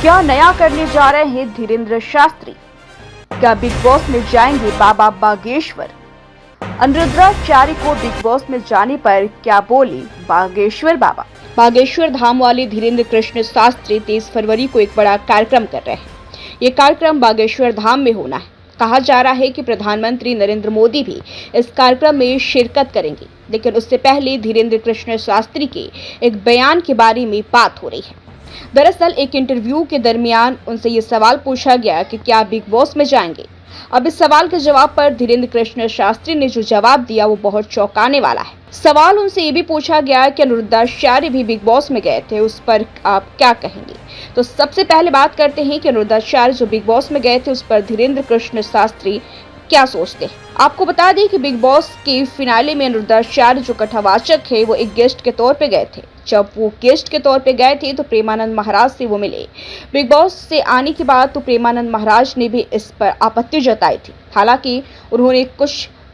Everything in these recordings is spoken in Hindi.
क्या नया करने जा रहे हैं धीरेन्द्र शास्त्री? क्या बिग बॉस में जाएंगे बाबा बागेश्वर? अनुरुद्राचार्य को बिग बॉस में जाने पर क्या बोले बागेश्वर बाबा? बागेश्वर धाम वाले धीरेन्द्र कृष्ण शास्त्री 23 फरवरी को एक बड़ा कार्यक्रम कर रहे हैं। ये कार्यक्रम बागेश्वर धाम में होना है। कहा जा रहा है कि प्रधानमंत्री नरेंद्र मोदी भी इस कार्यक्रम में शिरकत करेंगे, लेकिन उससे पहले धीरेन्द्र कृष्ण शास्त्री के एक बयान के बारे में बात हो रही है। दरअसल एक इंटरव्यू के दरमियान उनसे ये सवाल पूछा गया कि क्या बिग बॉस में जाएंगे। अब इस सवाल के जवाब पर धीरेन्द्र कृष्ण शास्त्री ने जो जवाब दिया वो बहुत चौंकाने वाला है। सवाल उनसे ये भी पूछा गया कि अनुरुद्राचार्य भी बिग बॉस में गए थे, उस पर आप क्या कहेंगे? तो सबसे पहले बात करते हैं कि अनुरुद्राचार्य जो बिग बॉस में गए थे उस पर धीरेन्द्र कृष्ण शास्त्री क्या सोचते हैं। आपको बता दें कि बिग बॉस के फिनाले में अनुरुद्राचार्य जो कथावाचक है वो एक गेस्ट के तौर पे गए थे। जब वो गेस्ट के तौर पे गए थे तो प्रेमानंद महाराज से वो मिले। बिग बॉस से आने के बाद तो प्रेमानंद महाराज ने भी इस पर आपत्ति जताई थी। हालांकि उन्होंने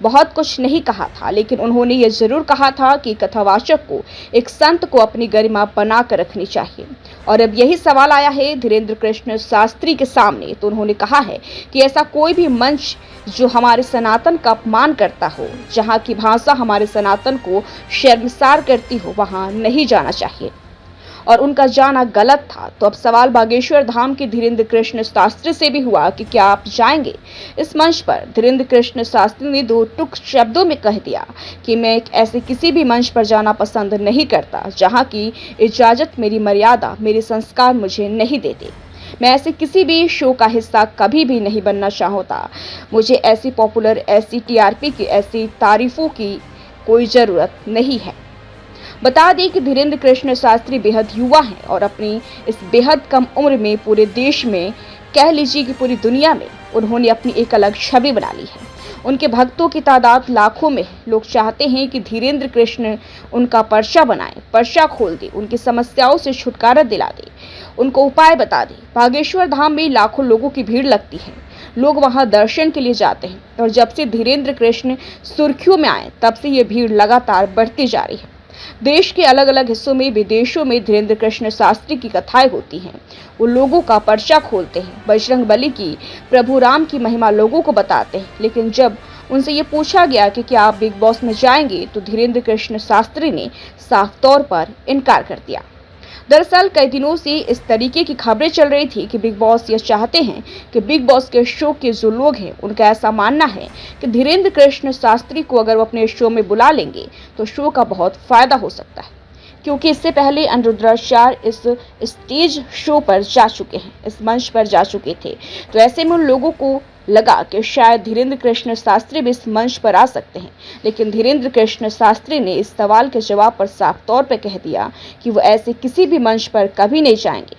बहुत कुछ नहीं कहा था, लेकिन उन्होंने ये जरूर कहा था कि कथावाचक को एक संत को अपनी गरिमा बना कर रखनी चाहिए। और अब यही सवाल आया है धीरेन्द्र कृष्ण शास्त्री के सामने। तो उन्होंने कहा है कि ऐसा कोई भी मंच जो हमारे सनातन का अपमान करता हो, जहाँ की भाषा हमारे सनातन को शर्मसार करती हो, वहाँ नहीं जाना चाहिए और उनका जाना गलत था। तो अब सवाल बागेश्वर धाम के धीरेन्द्र कृष्ण शास्त्री से भी हुआ कि क्या आप जाएंगे इस मंच पर। धीरेन्द्र कृष्ण शास्त्री ने दो टुक शब्दों में कह दिया कि मैं ऐसे किसी भी मंच पर जाना पसंद नहीं करता जहां की इजाजत, मेरी मर्यादा, मेरे संस्कार मुझे नहीं देते। मैं ऐसे किसी भी शो का हिस्सा कभी भी नहीं बनना चाहता। मुझे ऐसी पॉपुलर, ऐसी टीआरपी की, ऐसी तारीफों की कोई जरूरत नहीं है। बता दें कि धीरेन्द्र कृष्ण शास्त्री बेहद युवा हैं और अपनी इस बेहद कम उम्र में पूरे देश में, कह लीजिए कि पूरी दुनिया में, उन्होंने अपनी एक अलग छवि बना ली है। उनके भक्तों की तादाद लाखों में। लोग चाहते हैं कि धीरेन्द्र कृष्ण उनका पर्चा बनाए, पर्चा खोल दे, उनकी समस्याओं से छुटकारा दिला दे, उनको उपाय बता दे। बागेश्वर धाम में लाखों लोगों की भीड़ लगती है। लोग वहां दर्शन के लिए जाते हैं और जब से धीरेन्द्र कृष्ण सुर्खियों में आए तब से ये भीड़ लगातार बढ़ती जा रही है। देश के अलग अलग हिस्सों में, विदेशों में धीरेन्द्र कृष्ण शास्त्री की कथाएं होती हैं। वो लोगों का पर्चा खोलते हैं, बजरंग बली की, प्रभु राम की महिमा लोगों को बताते हैं। लेकिन जब उनसे ये पूछा गया कि क्या आप बिग बॉस में जाएंगे तो धीरेन्द्र कृष्ण शास्त्री ने साफ तौर पर इनकार कर दिया। दरअसल कई दिनों से इस तरीके की खबरें चल रही थी कि बिग बॉस ये चाहते हैं कि बिग बॉस के शो के जो लोग हैं उनका ऐसा मानना है कि धीरेन्द्र कृष्ण शास्त्री को अगर वो अपने शो में बुला लेंगे तो शो का बहुत फायदा हो सकता है, क्योंकि इससे पहले अनुरुद्राचार्य इस स्टेज शो पर जा चुके हैं, इस मंच पर जा चुके थे। तो ऐसे में उन लोगों को लगा कि शायद धीरेन्द्र कृष्ण शास्त्री भी इस मंच पर आ सकते हैं, लेकिन धीरेन्द्र कृष्ण शास्त्री ने इस सवाल के जवाब पर साफ तौर पर कह दिया कि वो ऐसे किसी भी मंच पर कभी नहीं जाएंगे।